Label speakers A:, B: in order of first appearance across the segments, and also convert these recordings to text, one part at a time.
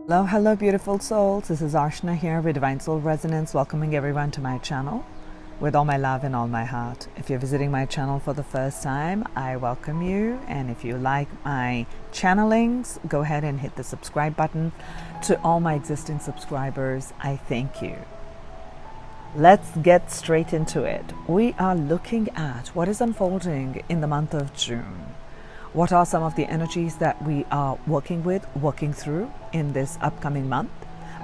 A: Hello beautiful souls. This is Archana here with Divine Soul Resonance, welcoming everyone to my channel with all my love and all my heart. If you're visiting my channel for the first time, I welcome you, and if you like my channelings, go ahead and hit the subscribe button. To all my existing subscribers, I thank you. Let's get straight into it. We are looking at what is unfolding in the month of June. What are some of the energies that we are working through in this upcoming month?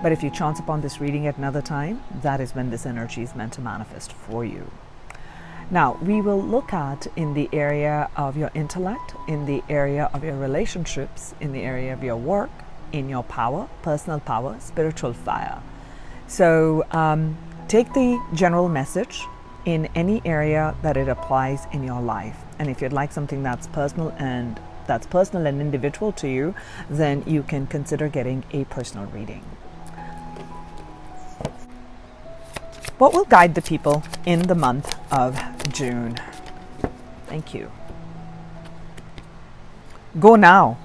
A: But if you chance upon this reading at another time, that is when this energy is meant to manifest for you. Now, we will look at in the area of your intellect, in the area of your relationships, in the area of your work, in your power, personal power, spiritual fire. So take the general message in any area that it applies in your life. And if you'd like something that's personal and individual to you, then you can consider getting a personal reading. What will guide the people in the month of June? Thank you. Go now,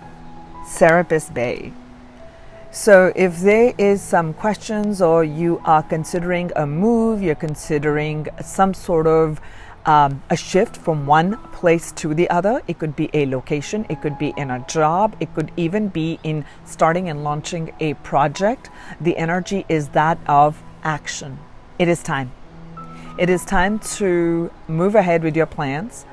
A: Serapis Bay. So if there is some questions, or you are considering a move, you're considering some sort of a shift from one place to the other, it could be a location, it could be in a job, it could even be in starting and launching a project. The energy is that of action. It is time. It is time to move ahead with your plans,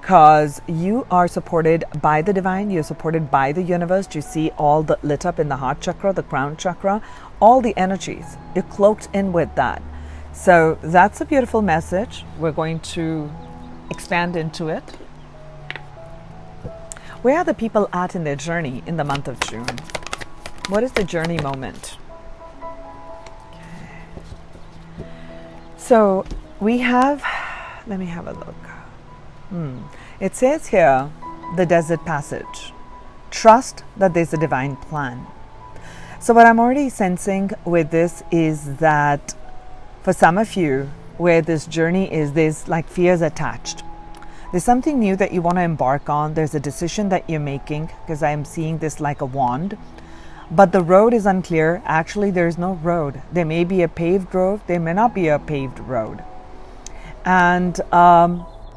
A: because you are supported by the divine, you're supported by the universe. You see all the lit up in the heart chakra, the crown chakra, all the energies. You're cloaked in with that. So that's a beautiful message. We're going to expand into it. Where are the people at in their journey in the month of June? What is the journey moment? So we have, let me have a look. It says here, the desert passage. Trust that there's a divine plan. So what I'm already sensing with this is that for some of you, where this journey is, there's like fears attached. There's something new that you want to embark on. There's a decision that you're making, because I am seeing this like a wand. But the road is unclear. Actually, there's no road. There may be a paved road. There may not be a paved road. And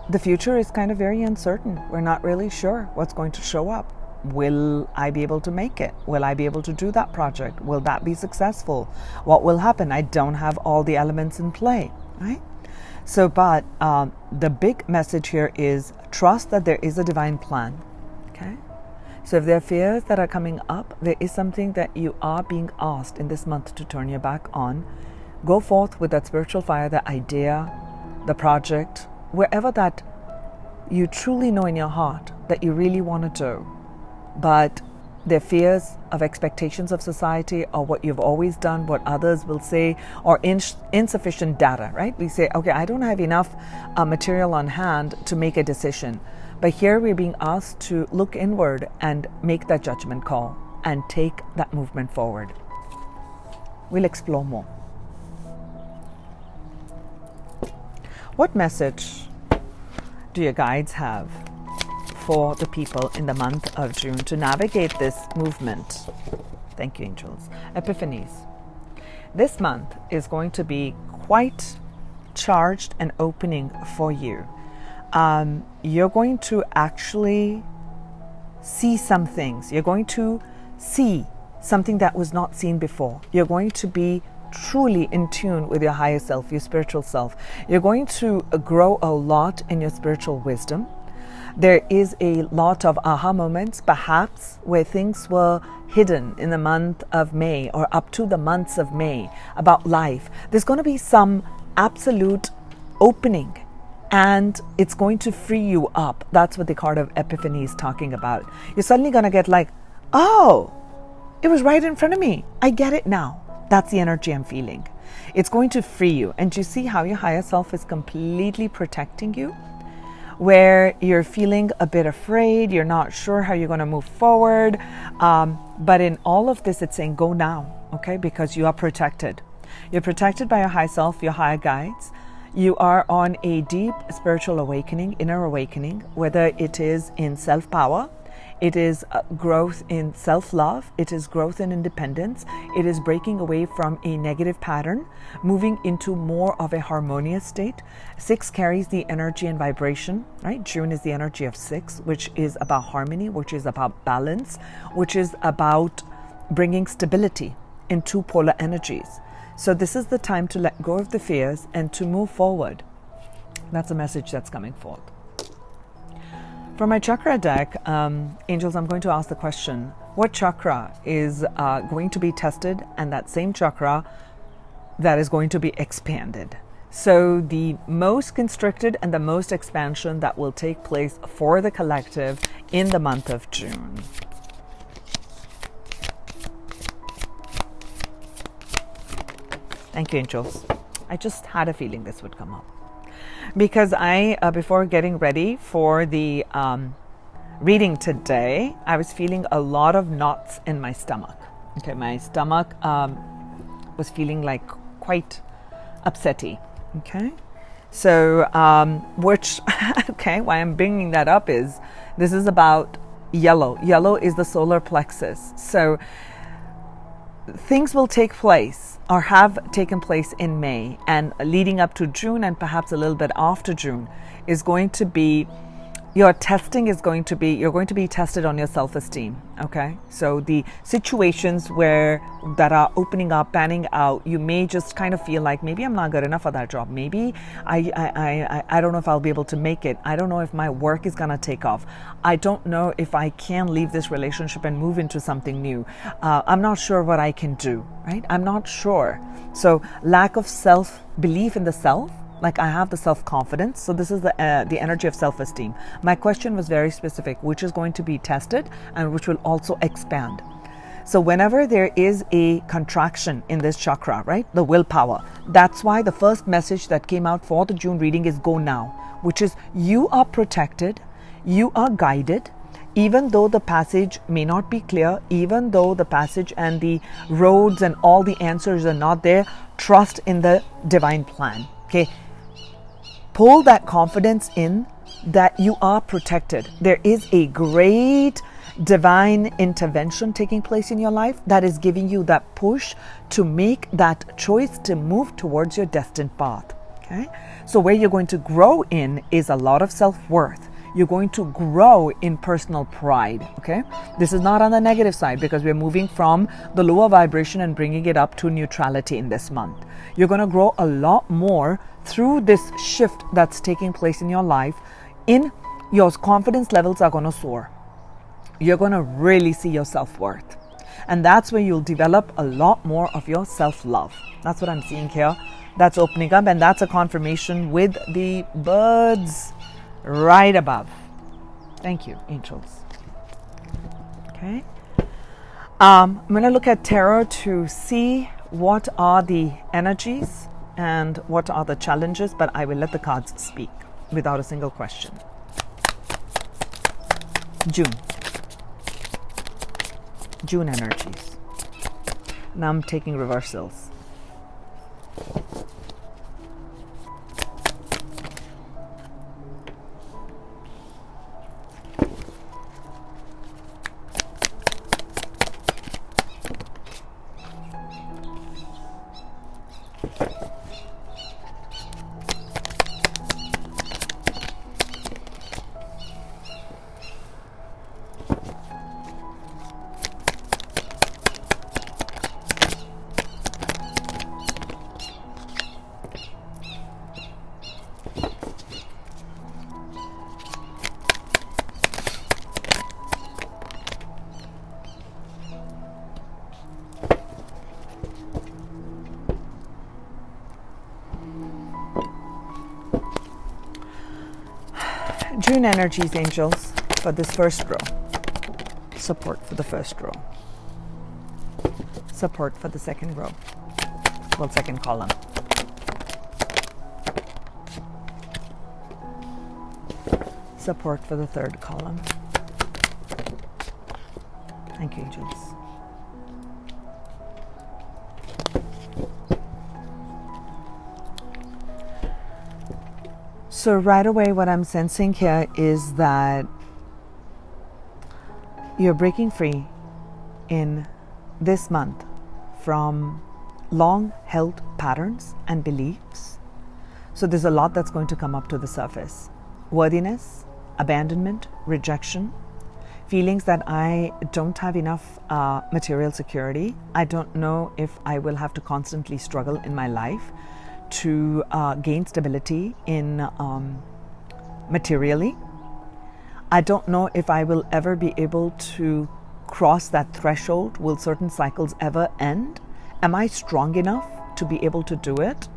A: the future is kind of very uncertain. We're not really sure what's going to show up. Will I be able to make it? Will I be able to do that project? Will that be successful? What will happen? I don't have all the elements in play, right? So, but the big message here is trust that there is a divine plan, okay? So if there are fears that are coming up, there is something that you are being asked in this month to turn your back on. Go forth with that spiritual fire, the idea, the project, wherever that you truly know in your heart that you really want to do. But their fears of expectations of society, or what you've always done, what others will say, or insufficient data, right? We say, okay, I don't have enough material on hand to make a decision. But here we're being asked to look inward and make that judgment call and take that movement forward. We'll explore more. What message do your guides have for the people in the month of June to navigate this movement? Thank you, angels. Epiphanies. This month is going to be quite charged and opening for you. You're going to actually see some things. You're going to see something that was not seen before. You're going to be truly in tune with your higher self, your spiritual self. You're going to grow a lot in your spiritual wisdom. There is a lot of aha moments, perhaps, where things were hidden in the month of May, or up to the months of May, about life. There's going to be some absolute opening, and it's going to free you up. That's what the card of Epiphany is talking about. You're suddenly going to get like, oh, it was right in front of me. I get it now. That's the energy I'm feeling. It's going to free you. And you see how your higher self is completely protecting you, where you're feeling a bit afraid, you're not sure how you're going to move forward. But in all of this, it's saying go now, okay? Because you are protected. You're protected by your high self, your higher guides. You are on a deep spiritual awakening, inner awakening, whether it is in self-power, It is growth in self-love. It is growth in independence. It is breaking away from a negative pattern, moving into more of a harmonious state. 6 carries the energy and vibration, right? June is the energy of 6, which is about harmony, which is about balance, which is about bringing stability in two polar energies. So this is the time to let go of the fears and to move forward. That's a message that's coming forth. For my chakra deck, angels, I'm going to ask the question, what chakra is going to be tested, and that same chakra that is going to be expanded? So the most constricted and the most expansion that will take place for the collective in the month of June. Thank you, angels. I just had a feeling this would come up. Because before getting ready for the reading today, I was feeling a lot of knots in my stomach. Okay, my stomach was feeling like quite upsetty. Okay, so why I'm bringing that up is this is about yellow. Yellow is the solar plexus. So things will take place or have taken place in May, and leading up to June and perhaps a little bit after June is going to be, your testing is going to be, you're going to be tested on your self-esteem. Okay, so the situations that are opening up, panning out, you may just kind of feel like maybe I'm not good enough for that job. Maybe I don't know if I'll be able to make it. I don't know if my work is gonna take off. I don't know if I can leave this relationship and move into something new. I'm not sure what I can do, right? I'm not sure. So lack of self-belief in the self. Like I have the self-confidence. So this is the energy of self-esteem. My question was very specific, which is going to be tested and which will also expand. So whenever there is a contraction in this chakra, right, the willpower, that's why the first message that came out for the June reading is go now, which is you are protected, you are guided, even though the passage may not be clear, even though the passage and the roads and all the answers are not there, trust in the divine plan. Okay. Pull that confidence in that you are protected. There is a great divine intervention taking place in your life that is giving you that push to make that choice to move towards your destined path. Okay? So where you're going to grow in is a lot of self-worth. You're going to grow in personal pride. Okay? This is not on the negative side because we're moving from the lower vibration and bringing it up to neutrality in this month. You're going to grow a lot more through this shift that's taking place in your life. In your confidence levels are going to soar. You're going to really see your self-worth. And that's where you'll develop a lot more of your self-love. That's what I'm seeing here. That's opening up, and that's a confirmation with the birds right above. Thank you, angels. Okay. I'm going to look at tarot to see what are the energies and what are the challenges, but I will let the cards speak without a single question. June energies. Now I'm taking reversals. June energies, angels, for this first row. Support for the first row. Support for the second row. Well, second column. Support for the third column. Thank you, angels. So right away what I'm sensing here is that you're breaking free in this month from long held patterns and beliefs. So there's a lot that's going to come up to the surface. Worthiness, abandonment, rejection, feelings that I don't have enough material security. I don't know if I will have to constantly struggle in my life to gain stability in materially. I don't know if I will ever be able to cross that threshold. Will certain cycles ever end? Am I strong enough to be able to do it?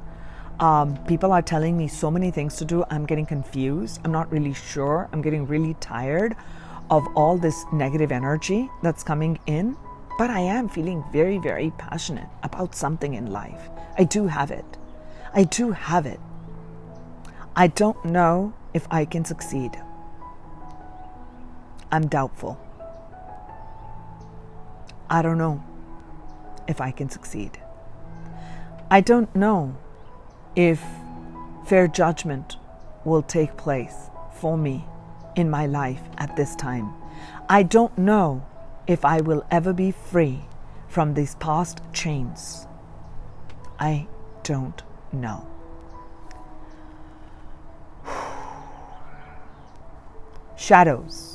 A: People are telling me so many things to do. I'm getting confused. I'm not really sure. I'm getting really tired of all this negative energy that's coming in. But I am feeling very, very passionate about something in life. I do have it. I do have it. I don't know if I can succeed. I'm doubtful. I don't know if I can succeed. I don't know if fair judgment will take place for me in my life at this time. I don't know if I will ever be free from these past chains. I don't know. Shadows.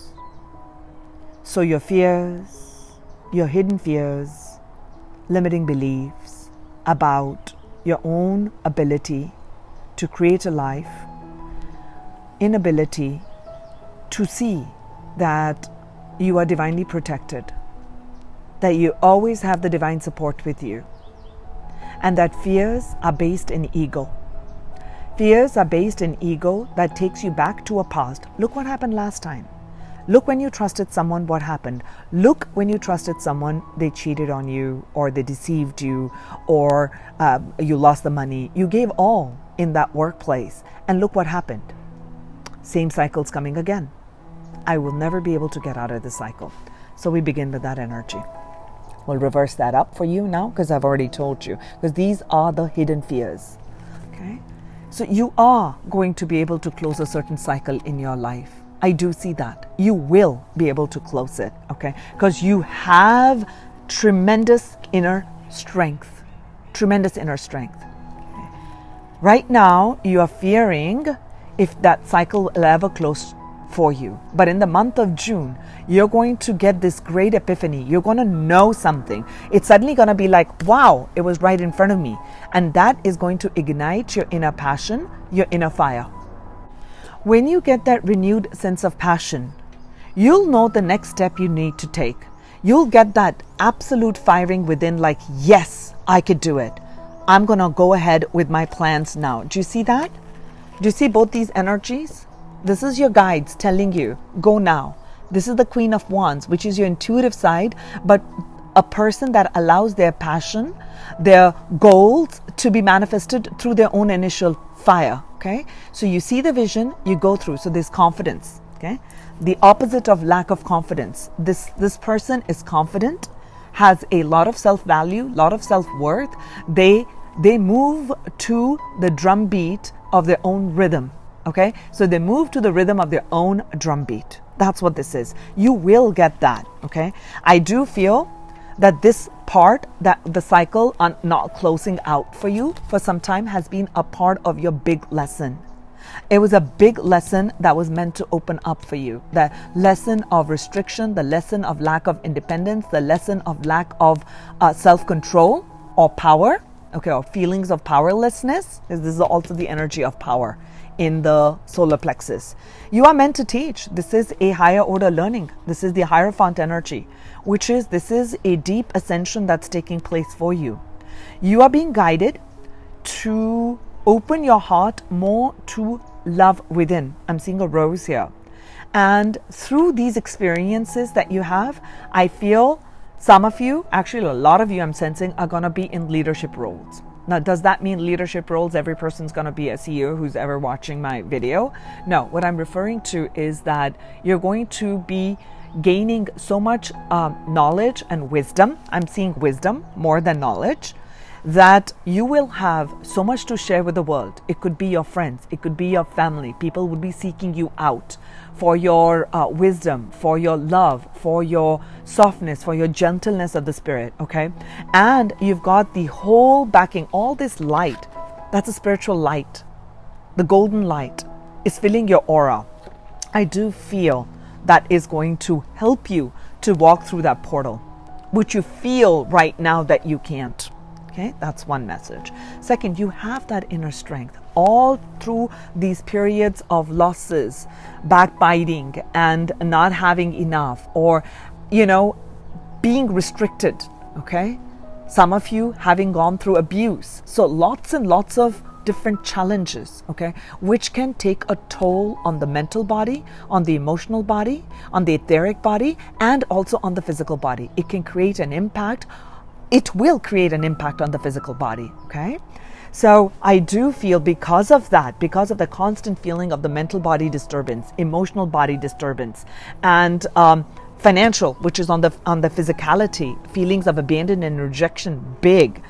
A: So your fears, your hidden fears, limiting beliefs about your own ability to create a life, inability to see that you are divinely protected, that you always have the divine support with you, and that fears are based in ego. Fears are based in ego that takes you back to a past. Look what happened last time. Look when you trusted someone, what happened? Look when you trusted someone, they cheated on you, or they deceived you, or you lost the money. You gave all in that workplace, and look what happened. Same cycle's coming again. I will never be able to get out of the cycle. So we begin with that energy. We'll reverse that up for you now, because I've already told you, because these are the hidden fears. Okay? So you are going to be able to close a certain cycle in your life. I do see that. You will be able to close it, okay? Because you have tremendous inner strength. Tremendous inner strength. Okay. Right now, you are fearing if that cycle will ever close for you. But in the month of June, you're going to get this great epiphany. You're going to know something. It's suddenly going to be like, wow, it was right in front of me. And that is going to ignite your inner passion, your inner fire. When you get that renewed sense of passion, you'll know the next step you need to take. You'll get that absolute firing within, like, yes, I could do it. I'm going to go ahead with my plans now. Do you see that? Do you see both these energies? This is your guides telling you, go now. This is the Queen of Wands, which is your intuitive side, but a person that allows their passion, their goals to be manifested through their own initial fire. Okay, so you see the vision, you go through. So there's confidence. Okay, the opposite of lack of confidence. This person is confident, has a lot of self-value, lot of self-worth. They move to the drum beat of their own rhythm. Okay, so they move to the rhythm of their own drum beat. That's what this is. You will get that. Okay, I do feel that this part, that the cycle on not closing out for you for some time, has been a part of your big lesson. It was a big lesson that was meant to open up for you. The lesson of restriction, the lesson of lack of independence, the lesson of lack of self-control or power, okay, or feelings of powerlessness. This is also the energy of power in the solar plexus. You are meant to teach. This is a higher order learning. This is the Hierophant energy, which is, this is a deep ascension that's taking place for you. You are being guided to open your heart more to love within. I'm seeing a rose here. And through these experiences that you have, I feel some of you, actually a lot of you I'm sensing, are going to be in leadership roles. Now, does that mean leadership roles, every person's going to be a CEO who's ever watching my video? No, what I'm referring to is that you're going to be gaining so much knowledge and wisdom. I'm seeing wisdom more than knowledge. that you will have so much to share with the world. It could be your friends, it could be your family. People would be seeking you out for your wisdom, for your love, for your softness, for your gentleness of the spirit, okay? And you've got the whole backing, all this light. That's a spiritual light. The golden light is filling your aura. I do feel that is going to help you to walk through that portal, which you feel right now that you can't. Okay, that's one message. Second, you have that inner strength all through these periods of losses, backbiting, and not having enough, or, being restricted. Okay, some of you having gone through abuse. So lots and lots of different challenges, okay, which can take a toll on the mental body, on the emotional body, on the etheric body, and also on the physical body. It can create an impact. It will create an impact on the physical body, okay? So I do feel because of that, because of the constant feeling of the mental body disturbance, emotional body disturbance, and financial, which is on the physicality, feelings of abandonment and rejection, big.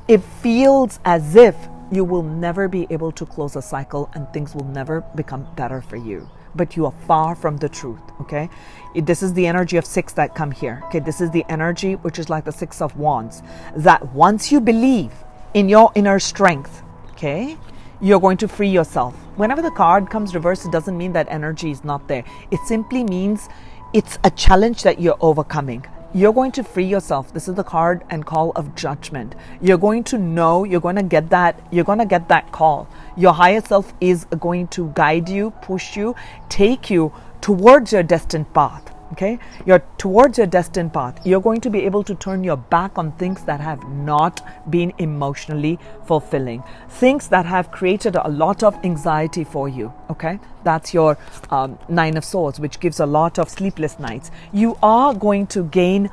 A: It feels as if you will never be able to close a cycle and things will never become better for you. But you are far from the truth, okay? This is the energy of 6 that come here, okay? This is the energy which is like the 6 of Wands, that once you believe in your inner strength, okay, you're going to free yourself. Whenever the card comes reversed, it doesn't mean that energy is not there. It simply means it's a challenge that you're overcoming. You're going to free yourself. This is the card and call of judgment. You're going to know, you're going to get that call. Your higher self is going to guide you, push you, take you towards your destined path. Okay? You're towards your destined path. You're going to be able to turn your back on things that have not been emotionally fulfilling. Things that have created a lot of anxiety for you. Okay? That's your 9 of Swords, which gives a lot of sleepless nights. You are going to gain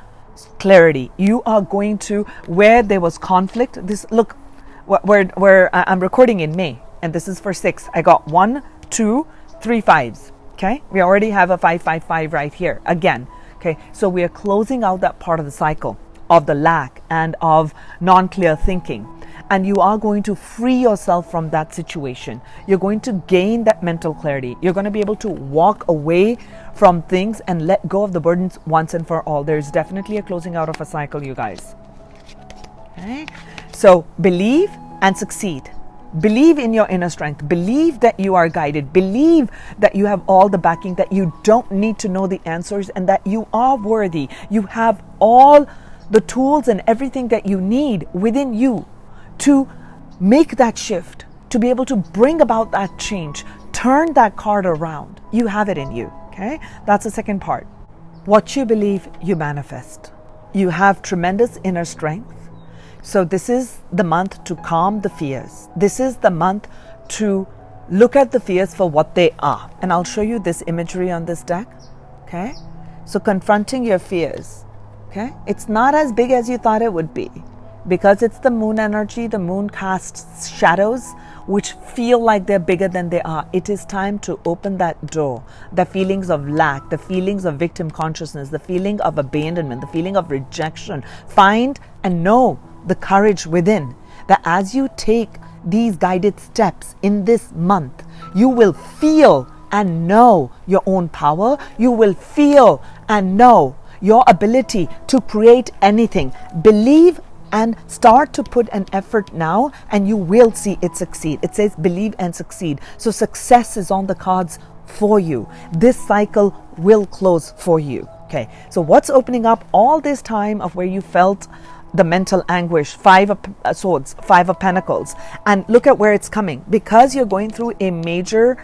A: clarity. You are going to, where there was conflict, where I'm recording in May, and this is for 6. I got 1, 2, 3 5s. Okay, we already have a 555 right here again. Okay, so we are closing out that part of the cycle of the lack and of non-clear thinking. And you are going to free yourself from that situation. You're going to gain that mental clarity. You're going to be able to walk away from things and let go of the burdens once and for all. There's definitely a closing out of a cycle, you guys. Okay, so believe and succeed. Believe in your inner strength. Believe that you are guided. Believe that you have all the backing, that you don't need to know the answers, and that you are worthy. You have all the tools and everything that you need within you to make that shift, to be able to bring about that change, turn that card around. You have it in you, okay? That's the second part. What you believe, you manifest. You have tremendous inner strength. So this is the month to calm the fears. This is the month to look at the fears for what they are. And I'll show you this imagery on this deck. Okay? So confronting your fears. Okay? It's not as big as you thought it would be. Because it's the moon energy, the moon casts shadows which feel like they're bigger than they are. It is time to open that door. The feelings of lack, the feelings of victim consciousness, the feeling of abandonment, the feeling of rejection. Find and know the courage within, that as you take these guided steps in this month, you will feel and know your own power. You will feel and know your ability to create anything. Believe and start to put an effort now, and you will see it succeed. It says believe and succeed. So success is on the cards for you. This cycle will close for you. Okay, so what's opening up all this time of where you felt the mental anguish? 5 of Swords, 5 of Pentacles, and look at where it's coming, because you're going through a major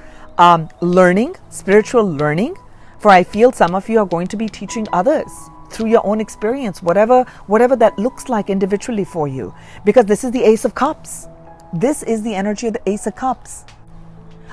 A: learning, spiritual learning. For I feel some of you are going to be teaching others through your own experience, whatever that looks like individually for you, because this is the Ace of Cups. This is the energy of the Ace of Cups.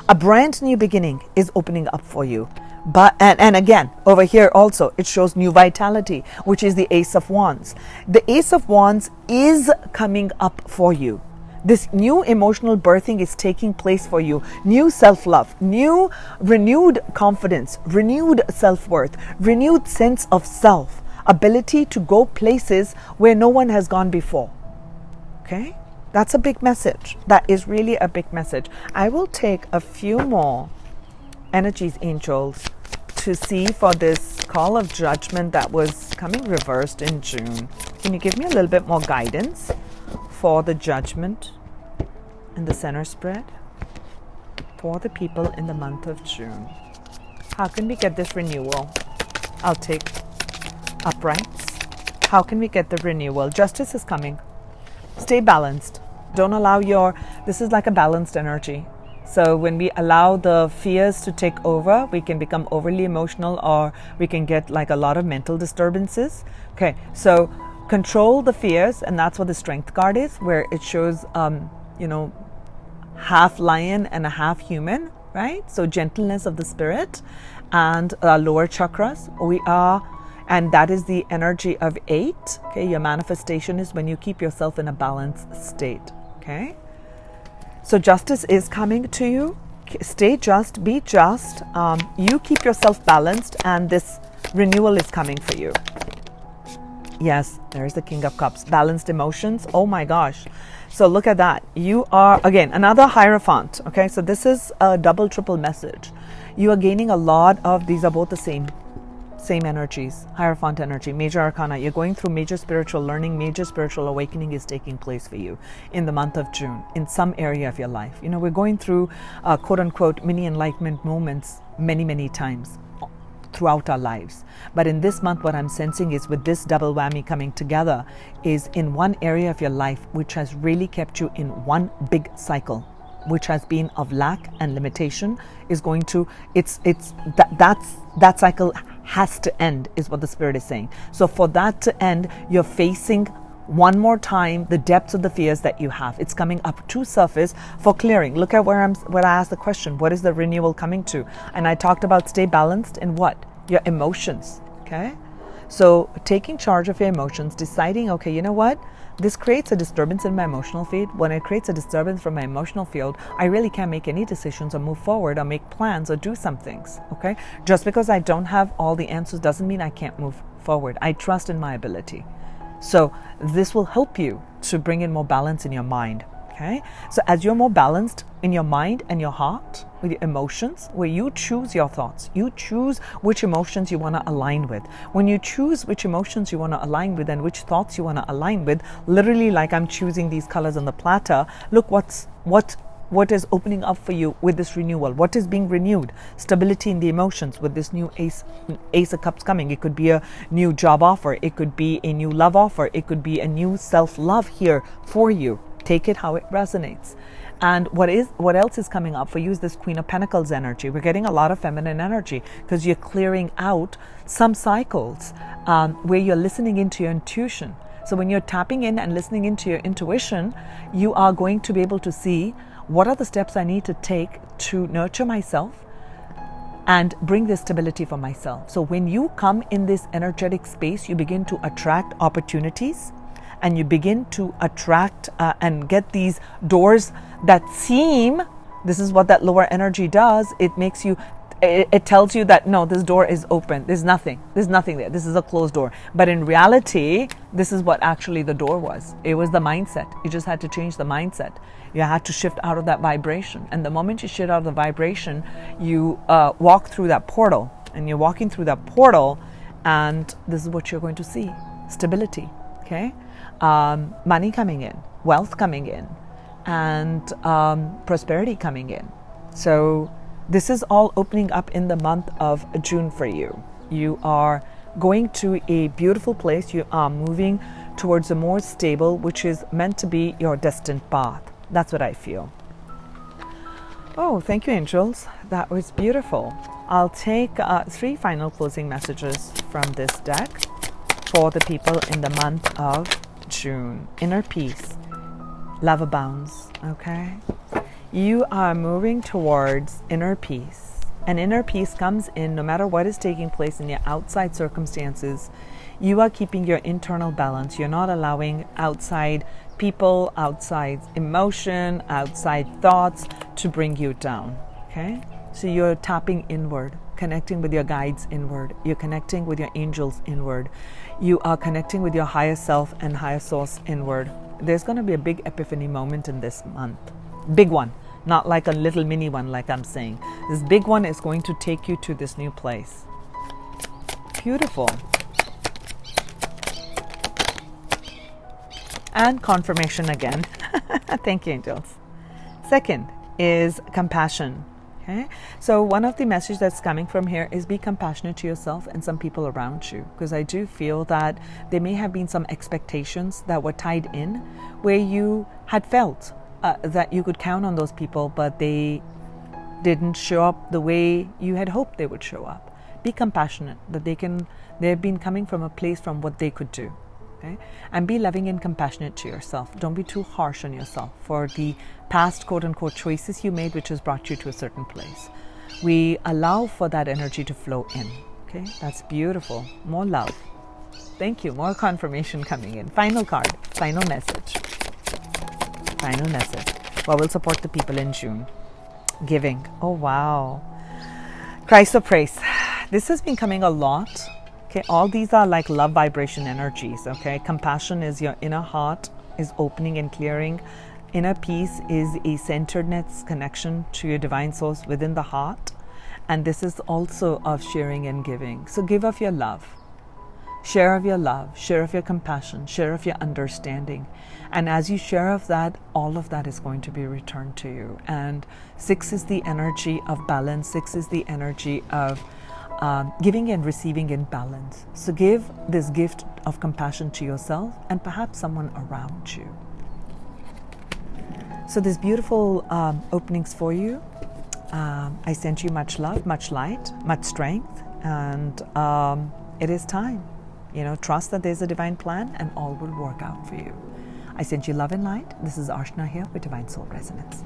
A: A brand new beginning is opening up for you. But and again, over here also, it shows new vitality, which is the Ace of Wands. The Ace of Wands is coming up for you. This new emotional birthing is taking place for you. New self-love, new renewed confidence, renewed self-worth, renewed sense of self, ability to go places where no one has gone before. Okay? That's a big message. That is really a big message. I will take a few more energies, angels, to see for this call of judgment that was coming reversed in June. Can you give me a little bit more guidance for the judgment in the center spread for the people in the month of June? How can we get this renewal? I'll take uprights. How can we get the renewal? Justice is coming. Stay balanced. Don't allow this is like a balanced energy. So when we allow the fears to take over, we can become overly emotional, or we can get like a lot of mental disturbances. Okay, so control the fears, and that's what the strength card is, where it shows, half lion and a half human, right? So gentleness of the spirit and lower chakras. And that is the energy of 8. Okay, your manifestation is when you keep yourself in a balanced state. Okay, so justice is coming to you. Stay just, be just. You keep yourself balanced, and this renewal is coming for you. Yes, there's the King of Cups. Balanced emotions. Oh my gosh. So look at that. You are, again, another Hierophant. Okay, so this is a double, triple message. You are gaining a lot of, these are both the same energies. Hierophant energy, major arcana. You're going through major spiritual learning, major spiritual awakening is taking place for you in the month of June in some area of your life. We're going through quote unquote mini enlightenment moments many, many times throughout our lives. But in this month, what I'm sensing is, with this double whammy coming together, is in one area of your life which has really kept you in one big cycle, which has been of lack and limitation, is going to, that cycle has to end, is what the spirit is saying. So for that to end, you're facing one more time the depths of the fears that you have. It's coming up to surface for clearing. Look at where I asked the question, what is the renewal coming to? And I talked about stay balanced in what? Your emotions. Okay? So taking charge of your emotions, deciding, okay, you know what? This creates a disturbance in my emotional field. When it creates a disturbance from my emotional field, I really can't make any decisions or move forward or make plans or do some things. Okay? Just because I don't have all the answers doesn't mean I can't move forward. I trust in my ability. So this will help you to bring in more balance in your mind. Okay? So as you're more balanced in your mind and your heart with your emotions, where you choose your thoughts, you choose which emotions you want to align with. When you choose which emotions you want to align with and which thoughts you want to align with, literally like I'm choosing these colors on the platter, look what is opening up for you with this renewal. What is being renewed? Stability in the emotions with this new Ace of Cups coming. It could be a new job offer. It could be a new love offer. It could be a new self-love here for you. Take it how it resonates. And what else is coming up for you is this Queen of Pentacles energy. We're getting a lot of feminine energy because you're clearing out some cycles where you're listening into your intuition. So when you're tapping in and listening into your intuition, you are going to be able to see what are the steps I need to take to nurture myself and bring this stability for myself. So when you come in this energetic space, you begin to attract opportunities, and you begin to attract and get these doors that seem, this is what that lower energy does, it tells you that no, this door is open, there's nothing there, this is a closed door. But in reality, this is what actually the door was. It was the mindset. You just had to change the mindset. You had to shift out of that vibration. And the moment you shift out of the vibration, you walk through that portal. And you're walking through that portal, and this is what you're going to see. Stability, okay? Money coming in, wealth coming in, and prosperity coming in. So this is all opening up in the month of June for you. You are going to a beautiful place. You are moving towards a more stable, which is meant to be your destined path. That's what I feel. Oh, thank you, angels. That was beautiful. I'll take 3 final closing messages from this deck for the people in the month of June. Inner peace. Love abounds. Okay? You are moving towards inner peace. And inner peace comes in no matter what is taking place in your outside circumstances. You are keeping your internal balance. You're not allowing outside people, outside emotion, outside thoughts to bring you down. Okay? So you're tapping inward, connecting with your guides inward. You're connecting with your angels inward. You are connecting with your higher self and higher source inward. there's going to be a big epiphany moment in this month. Big one, not like a little mini one like I'm saying. This big one is going to take you to this new place. Beautiful. And confirmation again. Thank you, angels. Second is compassion. Okay, so one of the messages that's coming from here is be compassionate to yourself and some people around you, because I do feel that there may have been some expectations that were tied in where you had felt that you could count on those people, but they didn't show up the way you had hoped they would show up. Be compassionate that they've been coming from a place from what they could do. Okay? And be loving and compassionate to yourself. Don't be too harsh on yourself for the past quote-unquote choices you made, which has brought you to a certain place. We allow for that energy to flow in. Okay, that's beautiful. More love. Thank you. More confirmation coming in. Final card. Final message. Final message. What will support the people in June? Giving. Oh, wow. Christ of praise. This has been coming a lot. Okay, all these are like love vibration energies. Okay, compassion is your inner heart is opening and clearing. Inner peace is a centeredness connection to your divine source within the heart. And this is also of sharing and giving. So give of your love. Share of your love. Share of your compassion. Share of your understanding. And as you share of that, all of that is going to be returned to you. And 6 is the energy of balance. 6 is the energy of giving and receiving in balance. So give this gift of compassion to yourself and perhaps someone around you. So there's beautiful openings for you. I sent you much love, much light, much strength, and it is time. Trust that there's a divine plan and all will work out for you. I sent you love and light. This is Archana here with Divine Soul Resonance.